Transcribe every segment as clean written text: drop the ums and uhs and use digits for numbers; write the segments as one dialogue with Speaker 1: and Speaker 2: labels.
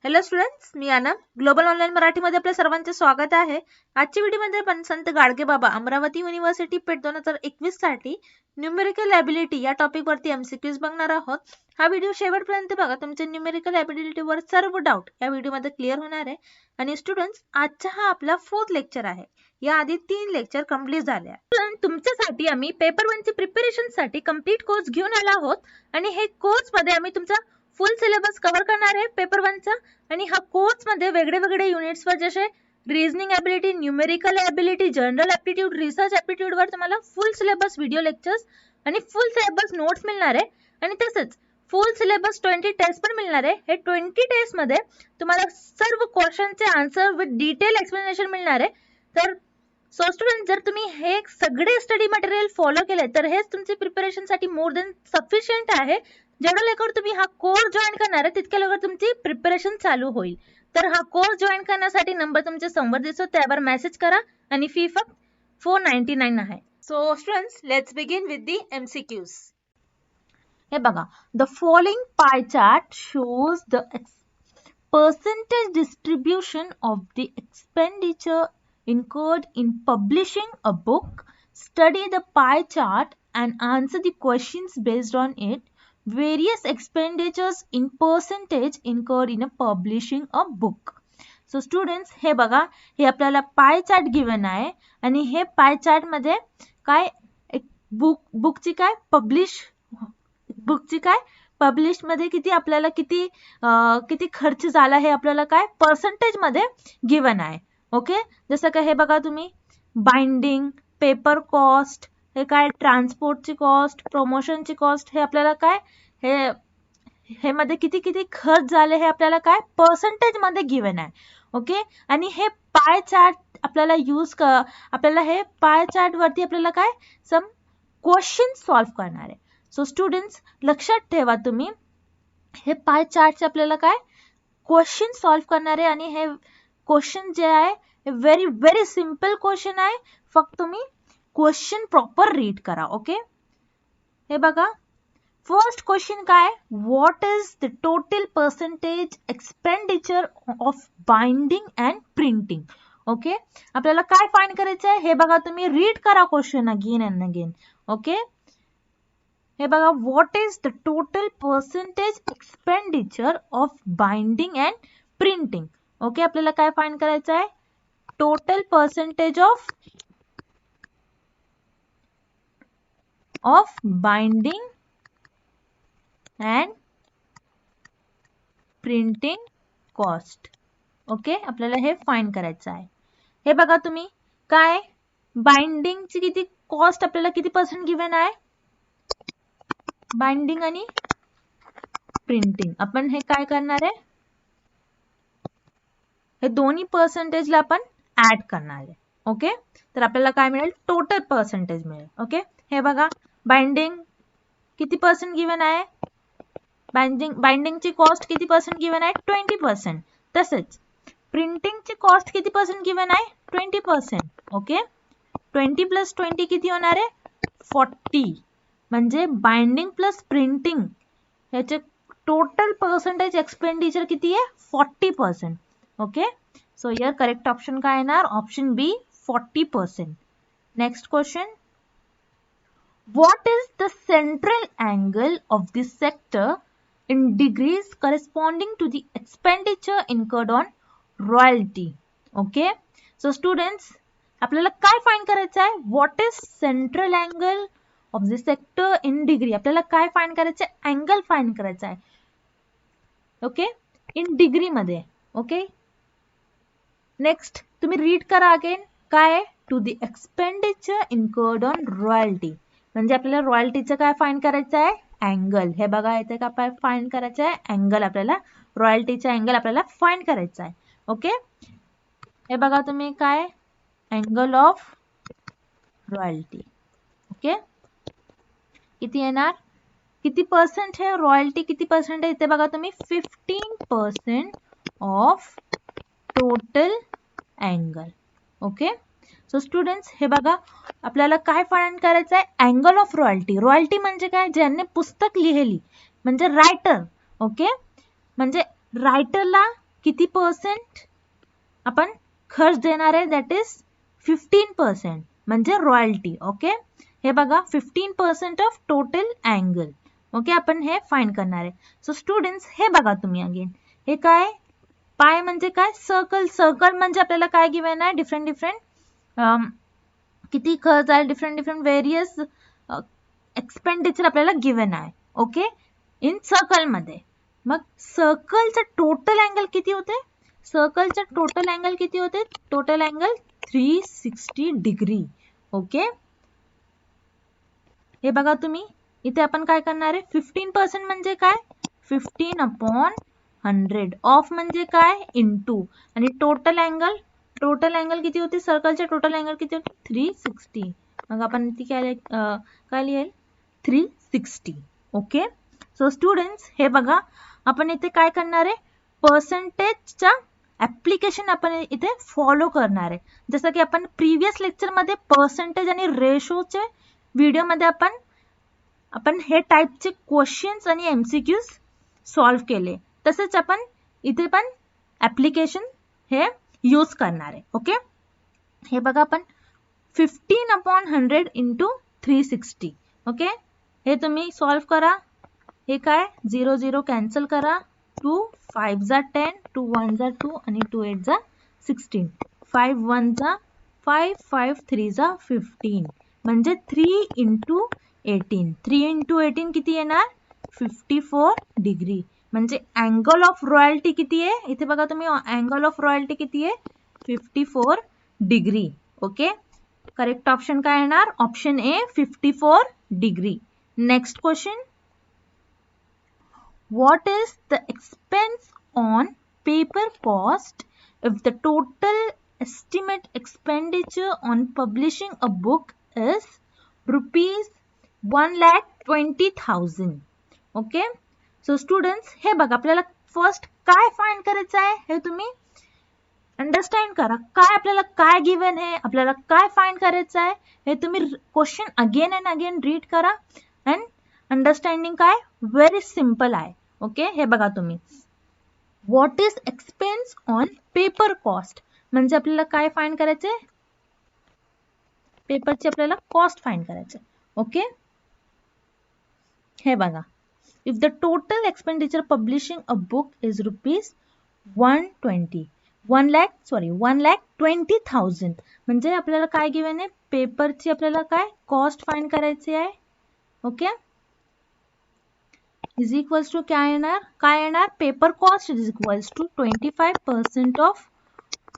Speaker 1: Hello students, मी आनंद. Global online मराठीमध्ये आपल्या सर्वांचे स्वागत आहे. आजच्या व्हिडिओमध्ये आपण संत गाडगेबाबा अमरावती युनिव्हर्सिटी पेट 2021 साठी न्यूमेरिकल ॲबिलिटी या टॉपिक वरती एमसीक्यूज बघणार आहोत. हा व्हिडिओ शेवटपर्यंत बघा. तुमचे न्यूमेरिकल ॲबिलिटी वर सर्व डाऊट या व्हिडिओमध्ये क्लिअर होणार आहे. आणि स्टुडंट्स, आजचा हा आपला 4th लेक्चर आहे. याआधी 3 लेक्चर कंप्लीट झाले. तुमच्यासाठी आम्ही पेपर 1 चे प्रिपरेशन साठी कंप्लीट कोर्स घेऊन आलो आहोत. आणि हे कोर्स मध्ये आम्ही तुमचा फुल सिलेबस कव्हर करणार आहे पेपर 1 चा. आणि हा कोर्स मध्ये वेगळे युनिट्स वर जसे reasoning ability, numerical ability, general aptitude, research aptitude वर तुम्हाला फुल सिलेबस व्हिडिओ लेक्चर्स आणि फुल सिलेबस नोट्स मिळणार आहे. आणि तसंच फुल सिलेबस 20 टेस्ट पण मिळणार आहे. हे 20 टेस्ट मध्ये तुम्हाला सर्व क्वेश्चनचे आन्सर विथ डिटेल एक्सप्लेनेशन मिळणार आहे. तर सो स्टुडंट, जर तुम्ही हे सगळे स्टडी मटेरियल फॉलो केले तर हेच तुमची प्रिपरेशन साठी मोर देन सफिशियंट आहे. जेवढं लवकर तुम्ही हा कोर्स जॉईन करणार आहे तितक्या लवकर तुमची प्रिपरेशन चालू होईल. तर हा कोर्स जॉईन करण्यासाठी नंबर तुमच्या समोर दिसतो, त्यावर मेसेज करा. आणि फी फक्त 499 आहे. So students, let's begin with the MCQs. हे बघा, the following pie chart shows the percentage distribution of the expenditure incurred in publishing a book. Study the pie chart and answer the questions based on it. Various expenditures in percentage incurred in a publishing a book. So students, हे बघा, हे आपल्याला pie chart given आहे. आणि हे pie chart मध्ये काय एक बुकची काय पब्लिश मध्ये किती आपल्याला किती खर्च झाला हे आपल्याला काय पर्सेंटेज मध्ये गिवन आहे. ओके, जसं काय हे बघा तुम्ही, बाइंडिंग, पेपर कॉस्ट, हे काय ट्रान्सपोर्टची कॉस्ट, प्रमोशनची कॉस्ट, हे आपल्याला काय हे मध्ये किती खर्च झाले हे आपल्याला काय पर्सेंटेज मध्ये गिवन आहे. ओके, आणि हे पाय चार्ट आपल्याला आपल्याला हे पाय चार्ट वरती आपल्याला काय सम क्वेश्चन सॉल्व्ह करणार आहे. सो स्टुडंट्स, लक्षात ठेवा तुम्ही, हे पाय चार्टचे आपल्याला काय क्वेश्चन सॉल्व्ह करणार आहे. आणि हे क्वेश्चन जे आहे हे व्हेरी सिंपल क्वेश्चन आहे. फक्त तुम्ही क्वेश्चन प्रॉपर रीड करा. ओके, हे बघा, फर्स्ट क्वेश्चन काय, what is the total percentage expenditure of binding and printing. Okay, आपल्याला काय फाइंड करायचं आहे हे बघा, तुम्ही रीड करा question again and again. Okay, हे बघा, what is the total percentage expenditure of binding and printing. Okay, आपल्याला काय फाइंड करायचं आहे, total percentage of binding and printing cost. Okay, आपल्याला हे फाइंड करायचं आहे. हे बघा तुम्ही, काय बाइंडिंगची किती कॉस्ट आपल्याला किती पर्सेंट गिवन आहे, बाइंडिंग आणि प्रिंटिंग. आपण हे काय करणार आहे, हे दोन्ही पर्सेंटेजला आपण ऍड करणार आहे. ओके, तर आपल्याला काय मिळेल, टोटल पर्सेंटेज मिळेल. ओके, हे बघा, बाइंडिंग किती पर्सेंट गिवन आहे, बाइंडिंगची कॉस्ट किती पर्सेंट गिवन आहे, 20%. तसेच प्रिंटिंगची कॉस्ट किती पर्सेंट गिवन आहे, 20%. ओके, 20 + 20 किती होणार आहे, 40. म्हणजे बाइंडिंग प्लस प्रिंटिंग याचे टोटल पर्सेंटेज एक्सपेंडिचर किती आहे, 40%. Okay, so here correct option काय येणार, option B, 40%. Next question, what is the central angle of the sector in degrees corresponding to the expenditure incurred on royalty. Okay, so students, आपल्याला काय find करायचं आहे, what is central angle of the sector in degree. आपल्याला काय find करायचं आहे, angle find करायचा आहे. ओके, इन डिग्री मध्ये. ओके, नेक्स्ट तुम्ही रीड करा अगेन, काय, to the expenditure incurred on royalty. म्हणजे आपल्याला रॉयल्टीचं काय फाइंड करायचं आहे, अँगल. हे बघा, येते का आपल्याला फाइंड करायचं आहे अँगल, आपल्याला रॉयल्टीचा अँगल आपल्याला फाइंड करायचा आहे. ओके, हे बघा तुम्ही, काय अँगल ऑफ रॉयल्टी. ओके, किती येणार, किती पर्सेंट है रॉयल्टी, किती पर्सेंट आहे इथे बघा तुम्ही, 15% of total angle. Okay, so students, हे बघा, आपल्याला काय फाइंड करायचं आहे, अँगल ऑफ रॉयल्टी. रॉयल्टी म्हणजे काय, ज्यांनी पुस्तक लिहिली म्हणजे रायटर. ओके, म्हणजे रायटरला किती पर्सेंट आपण खर्च देणार आहे, दॅट इज 15%, म्हणजे रॉयल्टी. ओके, हे बघा 15% ऑफ टोटल अँगल. ओके, आपण हे फाइंड करणार आहे. सो स्टुडंट्स हे बघा तुम्ही अगेन, हे काय पाय म्हणजे काय, सर्कल. सर्कल म्हणजे आपल्याला काय गिवन आहे, डिफरंट किती खर्च आहे, डिफरंट व्हेरियस एक्सपेंडिचर आपल्याला गिवन आहे. ओके, इन सर्कल मध्ये. मग सर्कलचा टोटल अँगल किती होते, सर्कलचा टोटल अँगल किती होते, टोटल अँगल 360 डिग्री. ओके, हे बघा तुम्ही इथे आपण काय करणार आहे, 15% म्हणजे काय, 15/100. ऑफ म्हणजे काय, इनटू. आणि टोटल अँगल किती होते, सर्कलचे टोटल अँगल किती होते, 360. मग आपण ती काय लिहेल, 360. ओके, सो स्टुडंट्स हे बघा आपण इथे काय करणार आहे, पर्सेंटेजचा ऍप्लिकेशन आपण इथे फॉलो करणार आहे. जसं की आपण प्रिव्हियस लेक्चर मध्ये पर्सेंटेज आणि रेशोचे व्हिडिओ मध्ये आपण हे टाइपचे क्वेश्चन्स आणि एमसीक्यूज सॉल्व केले. तसेच आपण इथे पण ऍप्लिकेशन हे यूज करणार आहे. ओके, हे बघा आपण 15/100 इंटू 360. ओके, हे तुम्ही सॉल्व करा. हे काय 0 0 कॅन्सल करा, 2 5 जा 10, 2 1 जा 2 आणि 2 8 जा 16, 5 1 जा 5, 5 3 जा 15, म्हणजे 3 इंटू 18. 3 इंटू 18 किती येणार, 54 डिग्री. म्हणजे अँगल ऑफ रॉयल्टी किती आहे, इथे बघा तुम्ही अँगल ऑफ रॉयल्टी किती आहे, 54 डिग्री. ओके, करेक्ट ऑप्शन काय येणार, option A 54 degree. Next question, what is the expense on paper cost if the total estimate expenditure on publishing a book is rupees 1,20,000? Okay, so students हे बघा आपल्याला first काय find करायचं आहे, हे तुम्ही अंडरस्टँड करा. काय आपल्याला काय गिवन आहे, आपल्याला काय फाइंड करायचं आहे, हे तुम्ही question again and again read करा. अँड अंडरस्टँडिंग काय व्हेरी सिंपल आहे. ओके, हे बघा तुम्ही, what is expense on paper cost, म्हणजे आपल्याला काय फाइंड करायचे, पेपरची आपल्याला कॉस्ट फाइंड करायचे. ओके, हे बघा, if the total expenditure publishing a book is rupees 1,20,000, म्हणजे आपल्याला काय गिवन आहे, पेपरची आपल्याला काय कॉस्ट फाइंड करायची आहे. ओके, इज इक्वल्स टू काय येणार, paper cost is equals to 25% of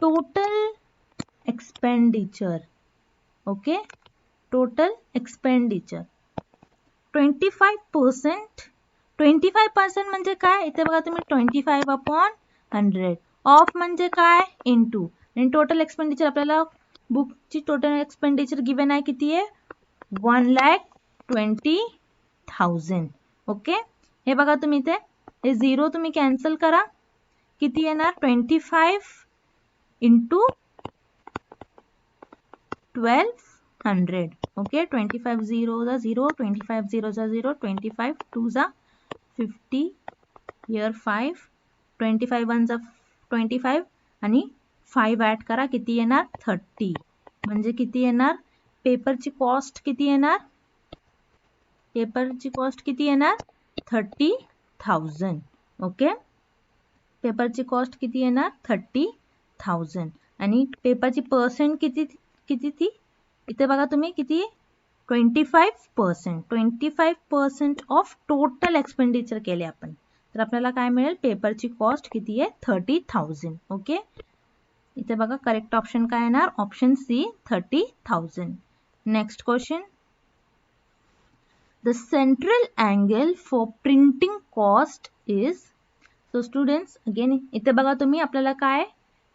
Speaker 1: total expenditure. Okay, total expenditure 25% म्हणजे काय, इथे बघा तुम्ही 25/100. ऑफ म्हणजे काय, इनटू. आणि टोटल एक्सपेंडिचर आपल्याला बुकची टोटल एक्सपेंडिचर गिवन आहे किती आहे, 1,20,000. ओके, हे बघा तुम्ही इथे हे 0 तुम्ही कॅन्सल करा, किती येणार, 25 इंटू 1200. ओके, 25 0 जा 0, 25 0 जा 0, 25 2 जा 50, here 5, 25 1 जा 25 आणि 5 ऍड करा, किती येणार, 30. म्हणजे किती येणार, पेपरची कॉस्ट किती येणार, पेपरची कॉस्ट किती येणार, 30,000. ओके, पेपरची कॉस्ट किती येणार, 30,000. आणि पेपरची पर्सेंट किती ती, इथे बघा तुम्ही किती, 25% ऑफ टोटल एक्सपेंडिचर केले आपण, तर आपल्याला काय मिळेल, पेपरची कॉस्ट किती आहे, 30,000. ओके, इथे बघा करेक्ट ऑप्शन काय येणार, option C 30,000. Next question, the central angle for printing cost is, so students again इथे बघा तुम्ही आपल्याला काय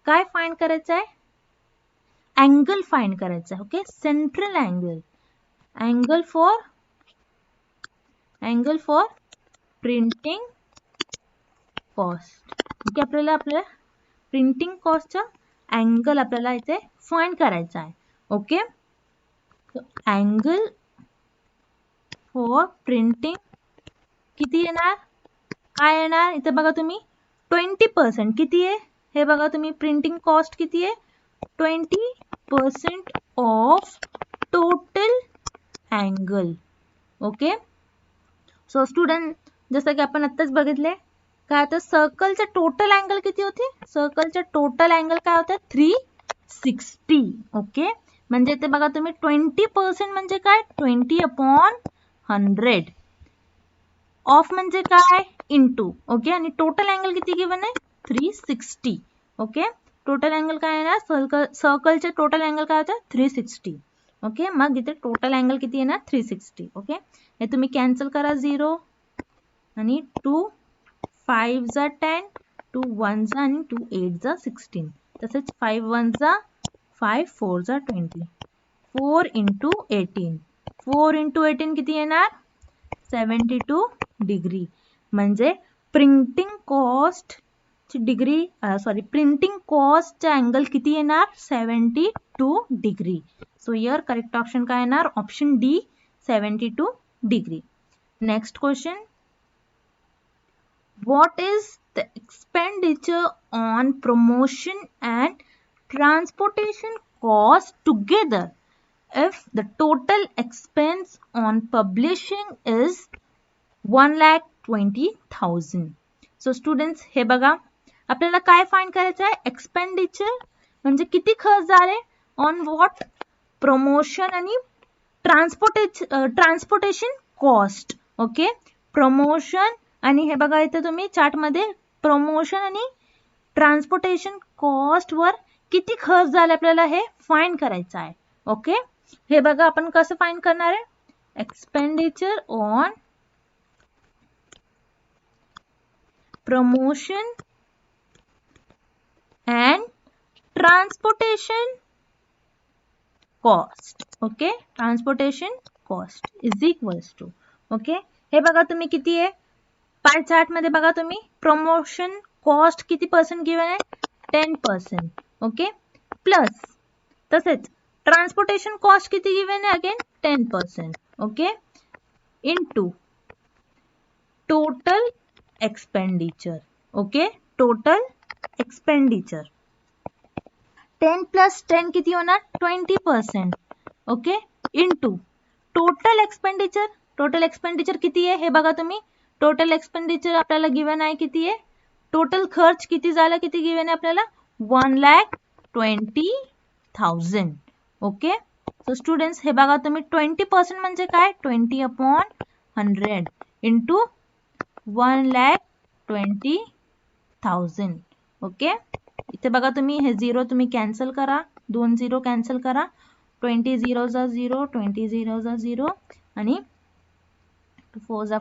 Speaker 1: फाइंड करायचं आहे, अँगल फाइंड करायचं आहे. Okay, central angle for printing cost. Okay, आपल्याला प्रिंटिंग कॉस्टचा अँगल आपल्याला इथे फाइंड करायचा आहे. ओके, अँगल फॉर प्रिंटिंग किती येणार, काय येणार, इथे बघा तुम्ही 20% किती आहे हे बघा तुम्ही, प्रिंटिंग कॉस्ट किती आहे, 20% of total angle. Okay, so student जसं की आपण आत्ताच बघितले काय आता सर्कलचा टोटल अँगल किती होते, सर्कलचा टोटल अँगल काय होतं 360. ओके, म्हणजे इथे बघा तुम्ही 20% म्हणजे काय 20/100, ऑफ म्हणजे काय इंटू. ओके, आणि टोटल अँगल किती गिवन आहे 360. ओके, टोटल अँगल काय आहे ना, सर्कलचे टोटल अँगल काय होतं 360. ओके, मग इथे टोटल अँगल किती आहे ना 360. ओके, हे तुम्ही कॅन्सल करा 0 आणि 2 5 जा 10, 2 1 जा आणि 2 8 जा 16, तसेच 5 1 जा 5 4 जा 20, 4 इंटू 18, 4 इंटू 18 किती येणार 72 डिग्री. म्हणजे प्रिंटिंग कॉस्ट ची डिग्री प्रिंटिंग कॉस्ट अँगल किती येणार 72 degree. So here correct option काय येणार option D 72 degree. Next question, what is the expenditure on promotion and transportation cost together if the total expense on publishing is 1,20,000. So students हे बघा आपल्याला काय find करायचं आहे, एक्सपेंडिचर म्हणजे किती खर्च झाले ऑन व्हॉट, प्रमोशन आणि ट्रान्सपोर्टेशन कॉस्ट. ओके, प्रमोशन आणि हे बघा इथे तुम्ही चार्ट मध्ये प्रमोशन आणि ट्रान्सपोर्टेशन कॉस्ट वर किती खर्च झाले आपल्याला हे फाइंड करायचं आहे. ओके, हे बघा आपण कसं फाइंड करणार आहे, expenditure on promotion and transportation cost. Okay, transportation cost is equals to. Okay, हे बघा तुम्ही किती आहे पाय चार्ट मध्ये बघा तुम्ही, प्रमोशन कॉस्ट किती पर्सेंट गिवन आहे 10%. ओके, प्लस तसेच ट्रान्सपोर्टेशन कॉस्ट किती गिवन आहे again 10%. Okay, into total expenditure. Okay, total expenditure 10 plus 10 किती होणार 20%. Okay, into total expenditure, total expenditure किती आहे हे बघा तुम्ही, टोटल एक्सपेंडिचर आपल्याला गिवन आहे किती आहे, टोटल खर्च किती झाला किती गिवन आहे आपल्याला 1,20,000. ओके, सो स्टुडंट्स हे बघा तुम्ही 20% म्हणजे काय 20/100 इंटू 1,20,000. ओके, इथे बघा तुम्ही हे 0 तुम्ही कॅन्सल करा, 2 0 कॅन्सल करा, 20 0 जा 0, 20 0 जा 0 आणि 4 जा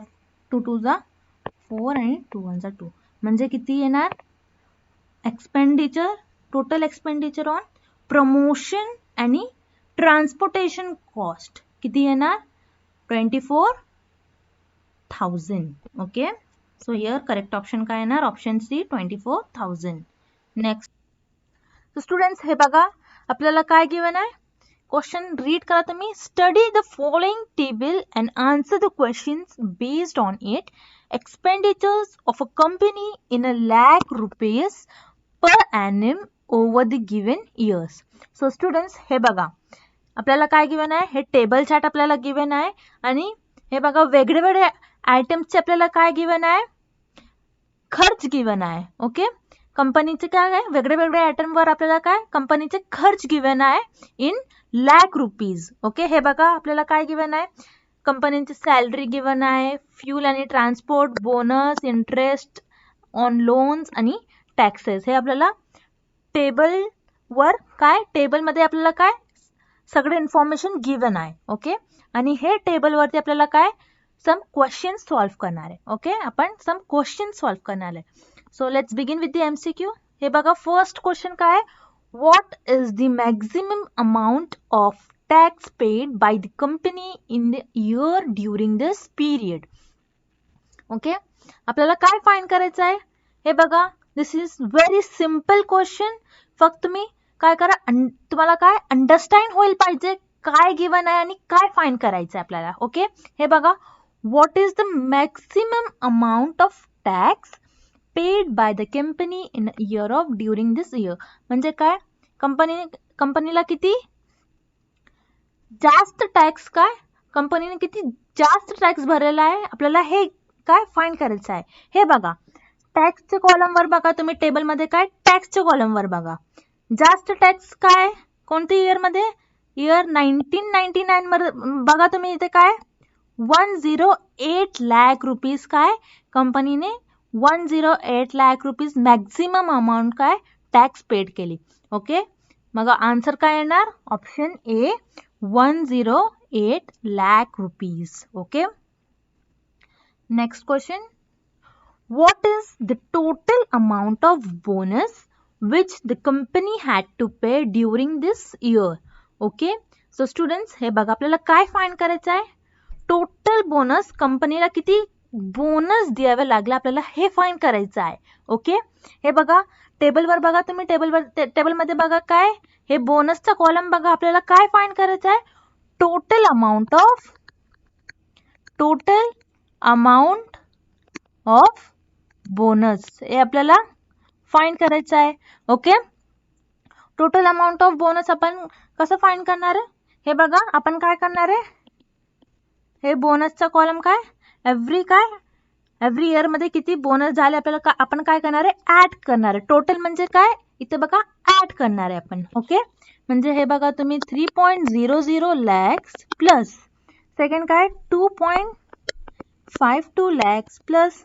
Speaker 1: 2 2 जा 4 आणि 2 1 जा 2, म्हणजे किती येणार expenditure, total expenditure on promotion आणि ट्रान्सपोर्टेशन कॉस्ट किती येणार 24,000. Okay, so here correct option काय येणार option C 24,000. Next, so students हे बघा आपल्याला काय गिवन आहे, क्वेश्चन रीड करा तुम्ही, study the following table and answer the questions based on it. Expenditures of a company in ₹1,00,000 per annum over the given years. So students हे बघा आपल्याला काय गिवन आहे, हे टेबल चार्ट आपल्याला गिवन आहे आणि हे बघा वेगळे वेगळे आयटम्सचे आपल्याला काय गिवन आहे, खर्च गिवन आहे. ओके, कंपनीचे काय आहे वेगळे वेगळे आयटम वर आपल्याला काय कंपनीचे खर्च गिवन आहे इन ₹1,00,000. ओके, हे बघा आपल्याला काय गिवन आहे, कंपनीची सॅलरी गिवन आहे, फ्यूल आणि transport, bonus, interest on loans आणि टॅक्सेस. हे आपल्याला टेबल वर काय टेबल मध्ये आपल्याला काय सगळे इन्फॉर्मेशन गिवन आहे. ओके, आणि हे टेबल वरती आपल्याला काय सम क्वेश्चन सॉल्व्ह करणार आहे. ओके, आपण सम क्वेश्चन सॉल्व्ह करणार आहे. So let's begin with the MCQ. हे बघा फर्स्ट क्वेश्चन काय, what is the maximum amount of tax paid by the company in the year during this period. Okay, आपल्याला काय फाइंड करायचं आहे हे बघा, दिस इज व्हेरी सिंपल क्वेश्चन. फक्त तुम्ही काय करा, तुम्हाला काय अंडरस्टँड होईल पाहिजे काय गिवन आहे आणि काय फाइंड करायचं आहे आपल्याला. ओके, हे बघा what is the maximum amount of tax paid by the company in year of during this year. म्हणजे काय, कंपनीला किती जास्त टॅक्स, काय कंपनीने किती जास्त टॅक्स भरलेला आहे, आपल्याला हे काय फाइंड करायचं आहे. हे बघा टॅक्सच्या कॉलमवर बघा तुम्ही, टेबलमध्ये काय टॅक्सच्या कॉलमवर बघा. जास्त टॅक्स काय कोणत्या इयर मध्ये, इयर 1999 मध्ये बघा तुम्ही. इथे काय 108 लाख रुपीज काय कंपनीने 108 लाख रुपीज मॅक्झिमम अमाऊंट काय टॅक्स पेड केली. ओके, मग आन्सर काय येणार, option A 108 lakh rupees. Okay, next question. What is the total amount of bonus which the company had to pay during this year? Okay, so students हे बघा आपल्याला काय find करायचं आहे, टोटल बोनस कंपनीला किती बोनस द्यावे लागले आपल्याला हे फाइंड करायचं आहे. ओके, हे बघा टेबलवर बघा तुम्ही, टेबलमध्ये बघा काय हे बोनसचा कॉलम बघा. आपल्याला काय फाइंड करायचं आहे, टोटल अमाउंट ऑफ बोनस हे आपल्याला फाइंड करायचं आहे. Okay, total amount of bonus आपण कसं फाइंड करणार आहे, हे बघा आपण काय करणार आहे, हे बोनसचा कॉलम काय एव्हरी इयर मध्ये किती बोनस झाले आपल्याला आपण काय करणार आहे, ऍड करणार आहे. टोटल म्हणजे काय इथे बघा ऍड करणार आहे आपण. ओके, म्हणजे हे बघा तुम्ही 3.00 लॅक्स प्लस सेकंड काय 2.52 लॅक्स प्लस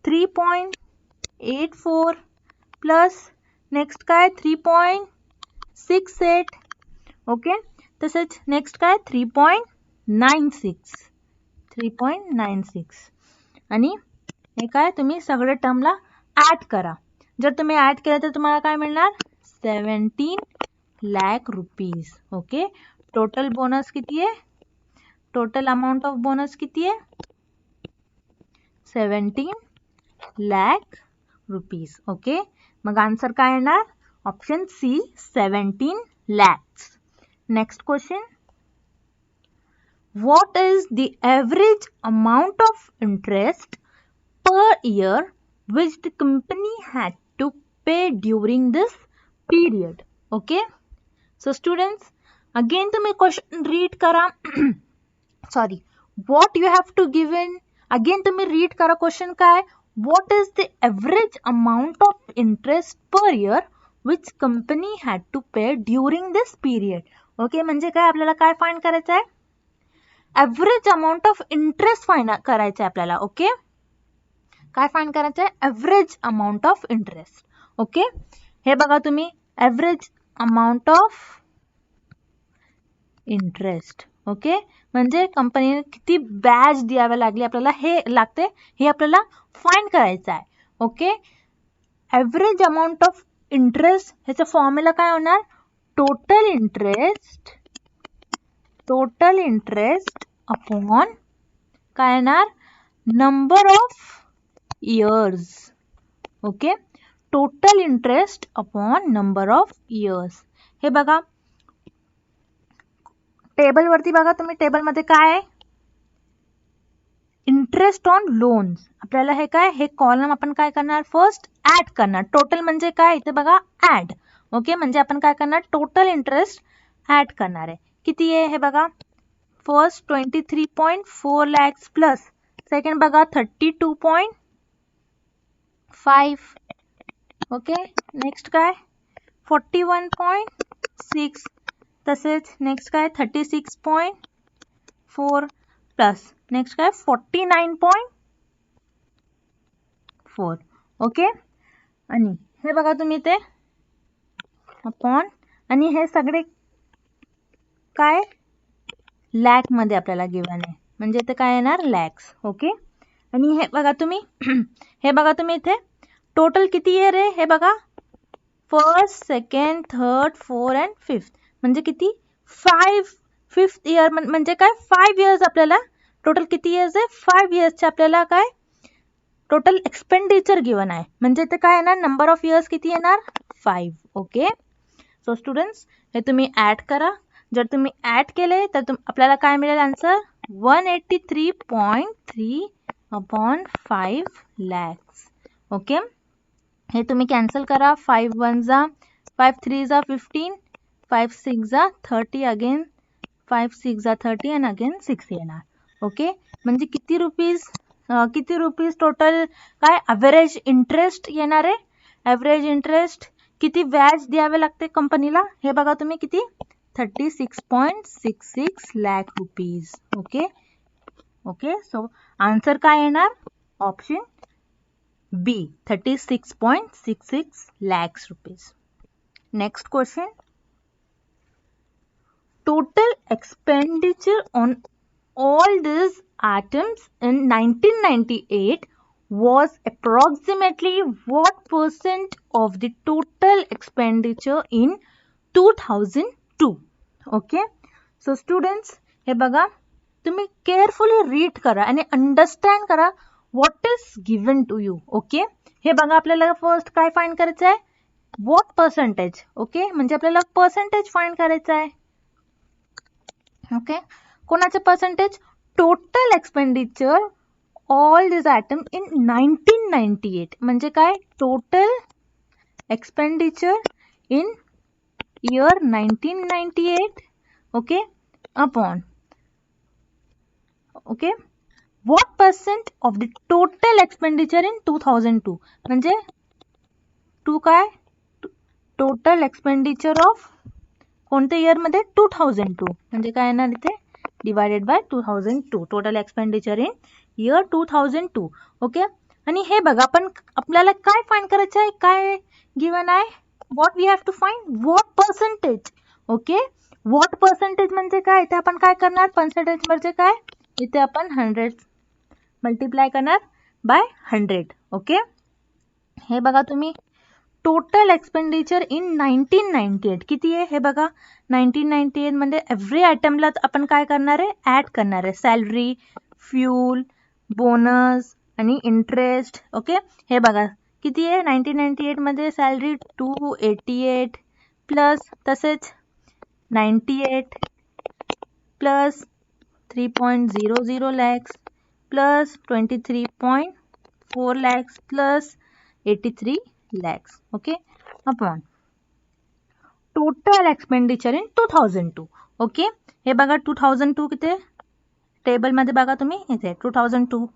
Speaker 1: 3.84 प्लस नेक्स्ट काय 3.68. ओके, तसेच नेक्स्ट काय 3.96 आणि हे काय तुम्ही सगळे टर्मला ऍड करा. जर तुम्ही ऍड केलं तर तुम्हाला काय मिळणार, 17 lakh rupees. Okay, total bonus किती आहे, टोटल अमाउंट ऑफ बोनस किती आहे, 17 लाख रुपीज. ओके, मग आन्सर काय येणार, option C 17 lakhs. Next question. What is the average amount of interest per year which the company had to pay during this period? Okay, so students again तुम्ही question read करा. Sorry, what you have to give in, again तुम्ही read करा question काय, what is the average amount of interest per year which company had to pay during this period? Okay, म्हणजे काय आपल्याला काय find करायचं आहे, average amount of interest find करायचं आहे आपल्याला. ओके, काय फाइंड करायचं आहे, average amount of interest. Okay, हे बघा तुम्ही average amount of interest. Okay, म्हणजे कंपनीने किती बॅज द्यावे लागले आपल्याला हे लागते, हे आपल्याला फाइंड करायचं आहे. Okay, average amount of interest ह्याचा फॉर्म्युला काय होणार, टोटल इंटरेस्ट अपॉन काय येणार, number of years. Okay, total interest upon number of years. हे बघा टेबल वरती बघा तुम्ही, टेबलमध्ये काय आहे, इंटरेस्ट ऑन लोन्स. आपल्याला हे काय, हे कॉलम आपण काय करणार, फर्स्ट ऍड करणार. टोटल म्हणजे काय इथे बघा ऍड. ओके, म्हणजे आपण काय करणार, टोटल इंटरेस्ट ऍड करणार आहे. किती आहे हे बघा, फर्स्ट 23.4 लॅक्स प्लस सेकंड बघा 32.5. ओके, नेक्स्ट काय 41.6, तसेच नेक्स्ट काय 36.4 प्लस नेक्स्ट काय 49.4. ओके, आणि हे बघा तुम्ही ते अपॉन, आणि हे सगळे काय लॅक मध्ये आपल्याला गिवन आहे, म्हणजे ते काय येणार लॅक्स. ओके, आणि हे बघा तुम्ही हे बघा तुम्ही इथे टोटल किती इयर आहे, हे बघा first second third fourth and fifth, म्हणजे किती 5th इयर, म्हणजे काय 5 इयर्स आपल्याला टोटल किती इयर्स आहे, 5 इयर्सचे आपल्याला काय टोटल एक्सपेंडिचर गिवन आहे, म्हणजे ते काय येणार, नंबर ऑफ इयर्स किती येणार 5. ओके, सो स्टुडंट्स हे तुम्ही ऍड करा. जर तुम्ही ऍड केले तर आपल्याला काय मिळेल आन्सर, 183.3 अपॉन 5 lakhs. ओके, हे तुम्ही कॅन्सल करा. 5 1 जा 5 3 जा 15, 5 6 जा 30, अगेन 5 6 जा 30 आणि अगेन 6 येणार. ओके, म्हणजे किती रुपीज टोटल काय ॲव्हरेज इंटरेस्ट येणार आहे. ॲव्हरेज इंटरेस्ट किती व्याज द्यावे लागते कंपनीला हे बघा तुम्ही, किती 36.66 lakh rupees. Okay okay, so answer काय येणार, option B, 36.66 lakhs rupees. Next question. Total expenditure on all these items in 1998 was approximately what percent of the total expenditure in 2002? Okay. So students, हे बघा तुम्ही केअरफुली रीड करा आणि understand करा what is given to you. Okay, हे बघा आपल्याला first काय फाइंड करायचं आहे, व्हॉट पर्सेंटेज. ओके, म्हणजे आपल्याला पर्सेंटेज फाइंड करायचं आहे. ओके, कोणाचे percentage, total expenditure all this item in 1998, म्हणजे काय total expenditure in year 1998. Okay, upon okay what percent of the total expenditure in 2002, म्हणजे टू काय टोटल एक्सपेंडिचर ऑफ कोणत्या इयर मध्ये 2002, म्हणजे काय येणार इथे divided by 2002, total expenditure in year 2002. Okay, आणि हे बघा आपण आपल्याला काय फाइंड करायचं आहे, काय गिवन आहे, what we have to find what percentage. Okay, what percentage म्हणजे काय, इथे आपण काय करणार, पर्सेंटेज म्हणजे काय, इथे आपण 100 मल्टिप्लाय करणार बाय 100. ओके, हे बघा तुम्ही टोटल एक्सपेंडिचर इन 1998 किती आहे हे बघा. 1998 मध्ये एव्हरी आयटमला आपण काय करणार आहे, ऍड करणार आहे, सॅलरी, फ्यूल, बोनस आणि इंटरेस्ट. ओके, हे बघा किती आहे 1998 मध्ये, सॅलरी 288 प्लस तसेच 98 plus 3.00 lakhs plus 23.4 lakhs plus 83 lakhs. Okay, upon total expenditure in 2002. Okay, हे बघा 2002 किती टेबल मध्ये बघा तुम्ही इथे 2002.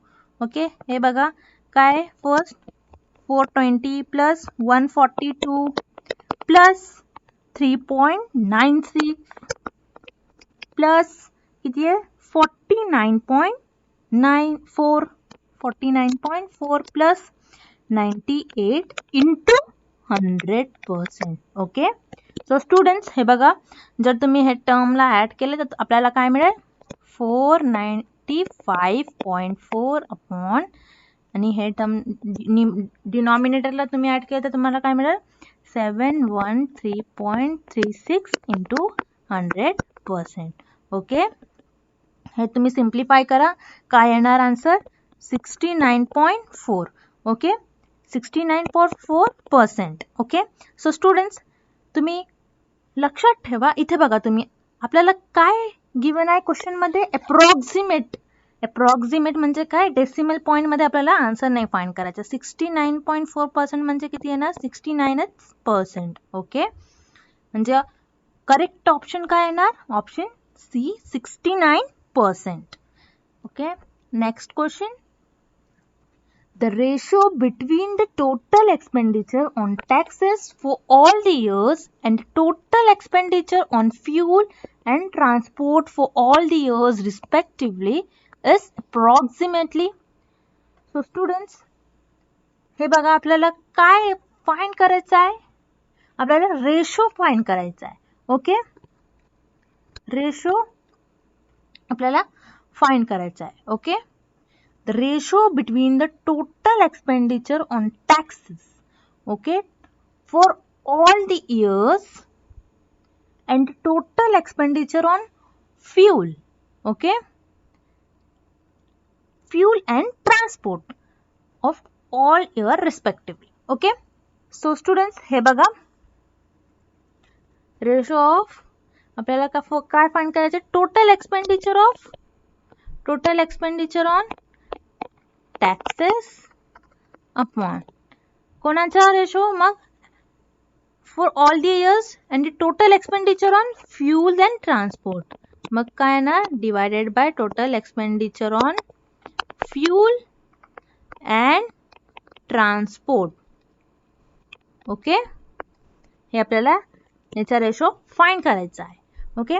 Speaker 1: ओके, हे बघा काय फर्स्ट 420 प्लस 142 प्लस 3.96 प्लस किती आहे 49.4 plus 98 into 100%. Okay, so students हे बघा जर तुम्ही हे टर्मला ऍड केले तर आपल्याला काय मिळेल 495.4 अपॉन आणि हे टर्म डिनॉमिनेटरला तुम्ही ऍड केलं तर तुम्हाला काय मिळेल 713.36 इंटू 100%. ओके, हे तुम्ही सिम्प्लिफाय करा, काय येणार answer 69.4. Okay, 69.4%. Okay, so students तुम्ही लक्षात ठेवा, इथे बघा तुम्ही आपल्याला काय गिवन आहे क्वेश्चन मध्ये, अप्रॉक्सिमेट म्हणजे काय, डेसिमल पॉइंट मध्ये आपल्याला आन्सर नाही फाइंड करायचं. 69.4% म्हणजे किती येणार 69%. ओके, म्हणजे करेक्ट ऑप्शन काय येणार, option C 69%. Okay, next question. The ratio between the total expenditure on taxes for all the years and total expenditure on fuel and transport for all the years respectively is approximately. So students, हे बघा आपल्याला काय find करायचं आहे, आपल्याला ratio find करायचा आहे. Okay, ratio आपल्याला फाइंड करायचा आहे. Okay, the ratio between the total expenditure on taxes, okay, for all the years and total expenditure on fuel, okay, fuel and transport of all year respectively. Okay, so students हे बघा ratio of आपल्याला काय find करायचे, total expenditure on taxes upon कोणाचा ratio मग for all the years and the total expenditure on fuel and transport. मग काय ना divided by total expenditure on fuel and transport. Okay, हे आपल्याला याचा रेशो फाइंड करायचा आहे. Okay,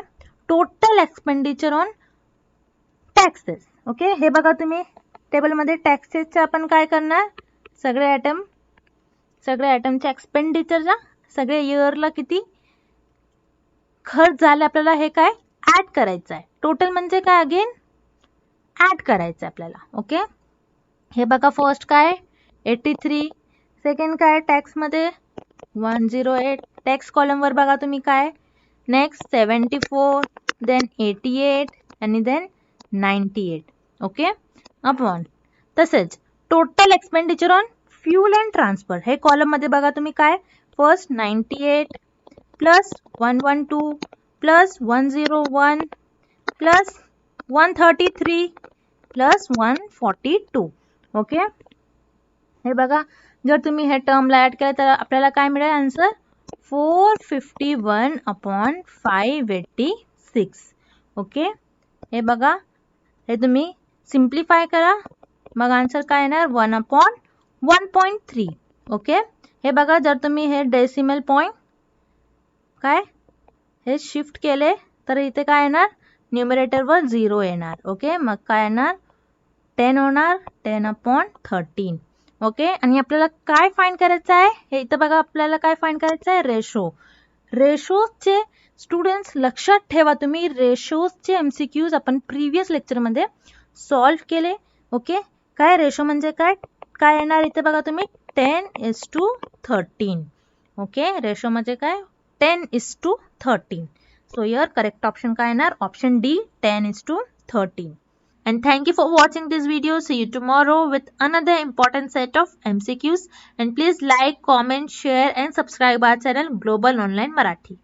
Speaker 1: total expenditure on taxes. Okay, हे बघा तुम्ही टेबलमध्ये टॅक्सेसचे आपण काय करणार, सगळे आयटमच्या एक्सपेंडिचरचा सगळे इयरला किती खर्च झाले आपल्याला हे काय ऍड करायचं आहे. टोटल म्हणजे काय अगेन ऍड करायचं आहे आपल्याला. ओके, हे बघा फर्स्ट काय 83, सेकंड काय टॅक्स मध्ये 108, टॅक्स कॉलम वर बघा तुम्ही काय नेक्स्ट 74, देन 88 आणि देन 98. ओके, अपॉन तसेच total expenditure on fuel and transport हे कॉलम मध्ये बघा तुम्ही काय first 98 plus 112 plus 101 plus 133 plus 142. Okay, हे बघा जर तुम्ही हे टर्मला ऍड केलं तर आपल्याला काय मिळेल आन्सर 451 अपॉन 586. ओके, हे बघा हे तुम्ही सिम्प्लिफाय करा मग आन्सर काय येणार 1 अपॉन 1.3. ओके, हे बघा जर तुम्ही हे डेसिमल पॉइंट काय हे शिफ्ट केले तर इथे काय येणार न्यूमरेटर वर 0 येणार. ओके, मग काय येणार 10 होणार 10 अपॉन 13. ओके, आणि आपल्याला काय फाइंड करायचं आहे हे इथं बघा आपल्याला काय फाइंड करायचं आहे रेशोचे स्टुडंट्स लक्षात ठेवा तुम्ही रेशोचे एमसीक्यूज आपण प्रिव्हियस लेक्चरमध्ये सॉल्व्ह केले. ओके, काय रेशो म्हणजे काय येणार इथे बघा तुम्ही 10:13. ओके, रेशो म्हणजे काय 10:13. सो हियर करेक्ट ऑप्शन काय येणार option D 10:13. And thank you for watching this video. See you tomorrow with another important set of MCQs. And please like, comment, share and subscribe our channel Global Online Marathi.